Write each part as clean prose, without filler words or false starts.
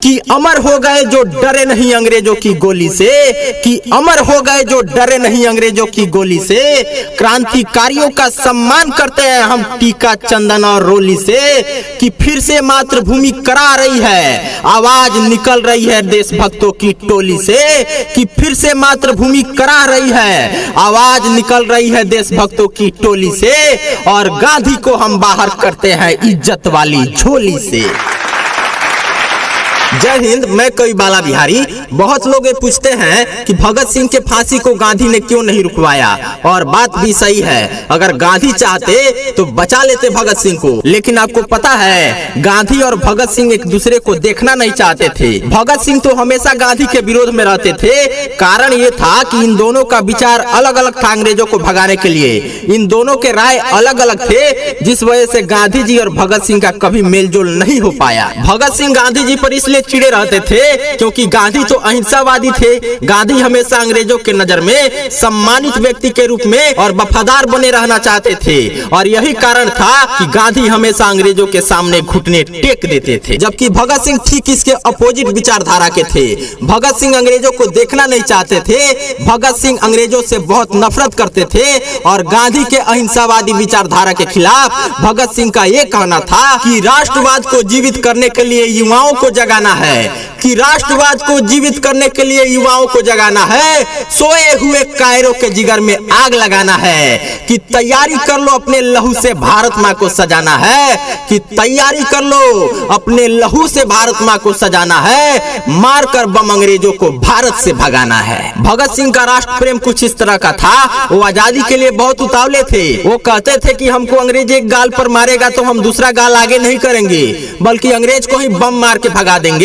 कि अमर हो गए जो डरे नहीं अंग्रेजों की गोली से, कि अमर हो गए जो डरे नहीं अंग्रेजों की गोली से। क्रांतिकारियों का सम्मान करते हैं हम टीका चंदन और रोली से। कि फिर से मातृभूमि करा रही है, आवाज निकल रही है देशभक्तों की टोली से। कि फिर से मातृभूमि करा रही है, आवाज निकल रही है देशभक्तों की टोली से। और गांधी को हम बाहर करते हैं इज्जत वाली झोली से। जय हिंद। मैं कवि बाला बिहारी। बहुत लोग ये पूछते हैं कि भगत सिंह के फांसी को गांधी ने क्यों नहीं रुकवाया, और बात भी सही है। अगर गांधी चाहते तो बचा लेते भगत सिंह को, लेकिन आपको पता है गांधी और भगत सिंह एक दूसरे को देखना नहीं चाहते थे। भगत सिंह तो हमेशा गांधी के विरोध में रहते थे। कारण ये था कि इन दोनों का विचार अलग अलग था अंग्रेजों को भगाने के लिए। इन दोनों के राय अलग अलग थे, जिस वजह से गांधी जी और भगत सिंह का कभी मेलजोल नहीं हो पाया। भगत सिंह गांधी जी पर इसलिए चिड़े रहते थे क्योंकि गांधी तो अहिंसावादी थे। गांधी हमेशा अंग्रेजों के नजर में सम्मानित व्यक्ति के रूप में और वफादार बने रहना चाहते थे, और यही कारण था कि गांधी हमेशा अंग्रेजों के सामने घुटने टेक देते थे। जबकि भगत सिंह ठीक इसके अपोजिट विचारधारा के थे। भगत सिंह अंग्रेजों को देखना नहीं चाहते थे। भगत सिंह अंग्रेजों से बहुत नफरत करते थे, और गांधी के अहिंसावादी विचारधारा के खिलाफ भगत सिंह का ये कहना था कि राष्ट्रवाद को जीवित करने के लिए युवाओं को जगाना है, कि राष्ट्रवाद को जीवित करने के लिए युवाओं को जगाना है। सोए हुए कायरों के जिगर में आग लगाना है, कि तैयारी कर लो अपने लहू से भारत माँ को सजाना है, कि तैयारी कर लो अपने लहू से भारत माँ को सजाना है। मारकर बम अंग्रेजों को भारत से भगाना है। भगत सिंह का राष्ट्र प्रेम कुछ इस तरह का था। वो आजादी के लिए बहुत उतावले थे। वो कहते थे कि हमको अंग्रेज एक गाल पर मारेगा तो हम दूसरा गाल आगे नहीं करेंगे, बल्कि अंग्रेज को ही बम मार के भगा देंगे।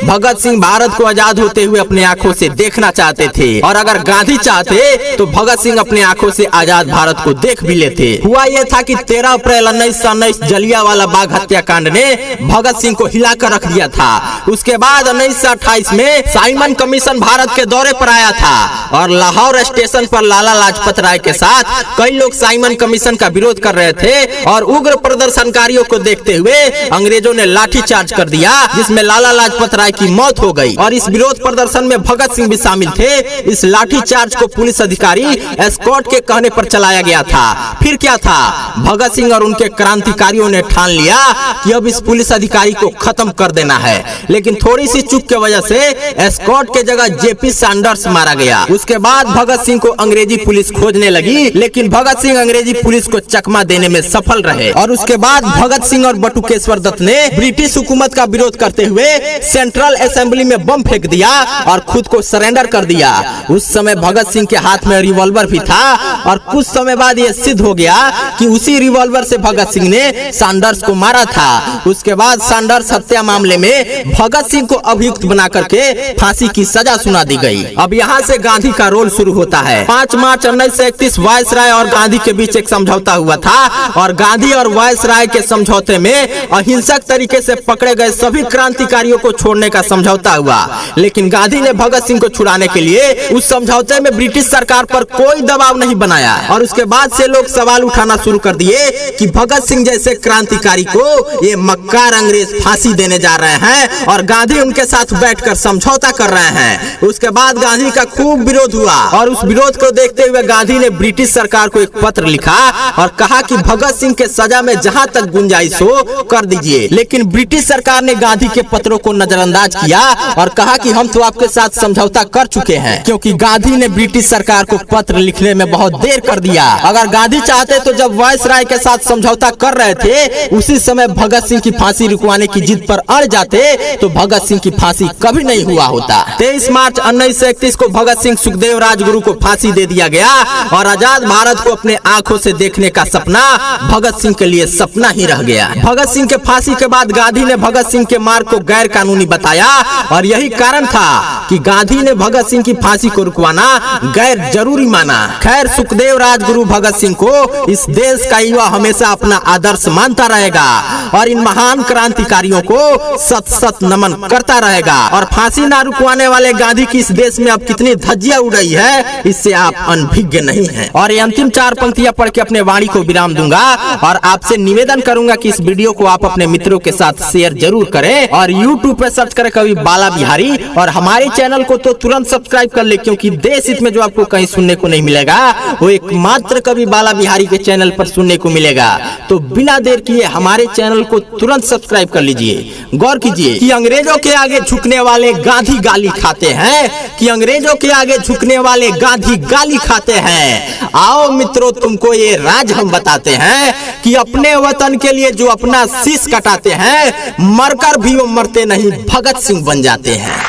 भगत सिंह भारत को आजाद होते हुए अपने आंखों से देखना चाहते थे, और अगर गांधी चाहते तो भगत सिंह अपने आंखों से आजाद भारत को देख भी लेते। हुआ यह था कि 13 अप्रैल 1919 जलियांवाला बाग हत्याकांड ने भगत सिंह को हिलाकर रख दिया था। उसके बाद 1928 में साइमन कमीशन भारत के दौरे पर आया था, और लाहौर स्टेशन पर लाला लाजपत राय के साथ कई लोग साइमन कमीशन का विरोध कर रहे थे, और उग्र प्रदर्शनकारियों को देखते हुए अंग्रेजों ने लाठीचार्ज कर दिया, जिसमें लाला लाजपत राय की मौत हो गई। और इस विरोध प्रदर्शन में भगत सिंह भी शामिल थे। इस लाठीचार्ज को पुलिस अधिकारी एस्कॉर्ट के कहने पर चलाया गया था। फिर क्या था, भगत सिंह और उनके क्रांतिकारियों ने ठान लिया कि अब इस पुलिस अधिकारी को खत्म कर देना है। लेकिन थोड़ी सी चूक की वजह से एस्कॉर्ट के जगह जेपी सैंडर्स मारा गया। उसके बाद भगत सिंह को अंग्रेजी पुलिस खोजने लगी, लेकिन भगत सिंह अंग्रेजी पुलिस को चकमा देने में सफल रहे। और उसके बाद भगत सिंह और बटुकेश्वर दत्त ने ब्रिटिश हुकूमत का विरोध करते हुए सेंट्रल असेंबली में बम फेंक दिया और खुद को सरेंडर कर दिया। उस समय भगत सिंह के हाथ में रिवॉल्वर भी था, और कुछ समय बाद यह सिद्ध हो गया कि उसी रिवॉल्वर से भगत सिंह ने सैंडर्स को मारा था। उसके बाद सैंडर्स हत्या मामले में भगत सिंह को अभियुक्त बना करके फांसी की सजा सुना दी गई। अब यहाँ से गांधी का रोल शुरू होता है। 5 मार्च 1931 वायसराय और गांधी के बीच एक समझौता हुआ था, और गांधी और वायसराय के समझौते में अहिंसक तरीके से पकड़े गए सभी क्रांतिकारियों को छोड़ने का समझौता हुआ। लेकिन गांधी ने भगत सिंह को छुड़ाने के लिए उस समझौते में ब्रिटिश सरकार पर कोई दबाव नहीं बनाया। और उसके बाद से लोग सवाल उठाना शुरू कर दिए कि भगत सिंह जैसे क्रांतिकारी को ये मक्कार अंग्रेज फांसी देने जा रहे हैं, और गांधी उनके साथ बैठकर समझौता कर रहे हैं। उसके बाद गांधी का खूब विरोध हुआ, और उस विरोध को देखते हुए गांधी ने ब्रिटिश सरकार को एक पत्र लिखा और कहा कि भगत सिंह के सजा में जहां तक गुंजाइश हो कर दीजिए। लेकिन ब्रिटिश सरकार ने गांधी के पत्रों को नजरअंदाज किया और कहा कि हम तो आपके साथ समझौता कर चुके हैं, क्योंकि गांधी ने ब्रिटिश सरकार को पत्र लिखने में बहुत देर कर दिया। अगर गांधी चाहते तो जब वायसराय के साथ समझौता कर रहे थे उसी समय भगत सिंह की फांसी रुकवाने की जिद पर अड़ जाते तो भगत सिंह की फांसी कभी नहीं हुआ होता। 23 मार्च 1931 को भगत सिंह सुखदेव राजगुरु को फांसी दे दिया गया, और आजाद भारत को अपने आंखों से देखने का सपना भगत सिंह के लिए सपना ही रह गया। भगत सिंह के फांसी के बाद गांधी ने भगत सिंह के मार्ग को गैर कानूनी बताया, और यही कारण था कि गांधी ने भगत सिंह की फांसी को रुकवाना गैर जरूरी माना। खैर, सुखदेव राजगुरु भगत सिंह को इस देश का युवा हमेशा अपना आदर्श मानता रहेगा, और इन महान क्रांतिकारियों को सत सत नमन करता रहेगा। और फांसी ना रुकवाने वाले गांधी की इस देश में अब कितनी धज्जियां उड़ाई है, इससे आप अनभिज्ञ नहीं हैं। और ये अंतिम 4 पंक्तियां पढ़ के अपने वाणी को विराम दूंगा, और आपसे निवेदन करूंगा कि इस वीडियो को आप अपने मित्रों के साथ शेयर जरूर करें, और YouTube पे सर्च करें कवि बाला बिहारी। और हमारे चैनल को तो तुरंत सब्सक्राइब कर ले, क्योंकि देश हित में जो आपको कहीं सुनने को नहीं मिलेगा वो एकमात्र कवि बाला बिहारी के चैनल पर सुनने को मिलेगा। तो बिना देर किए हमारे चैनल को तुरंत सब्सक्राइब कर लीजिए। गौर कीजिए कि अंग्रेजों के आगे झुकने वाले गांधी गाली खाते हैं, कि अंग्रेजों के आगे झुकने वाले गांधी गाली खाते हैं। आओ मित्रों, तुमको ये राज हम बताते हैं कि अपने वतन के लिए जो अपना शीश कटाते हैं, मरकर भी वो मरते नहीं, भगत सिंह बन जाते हैं।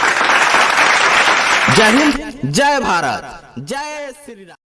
जय हिंद, जय भारत, जय श्री राम।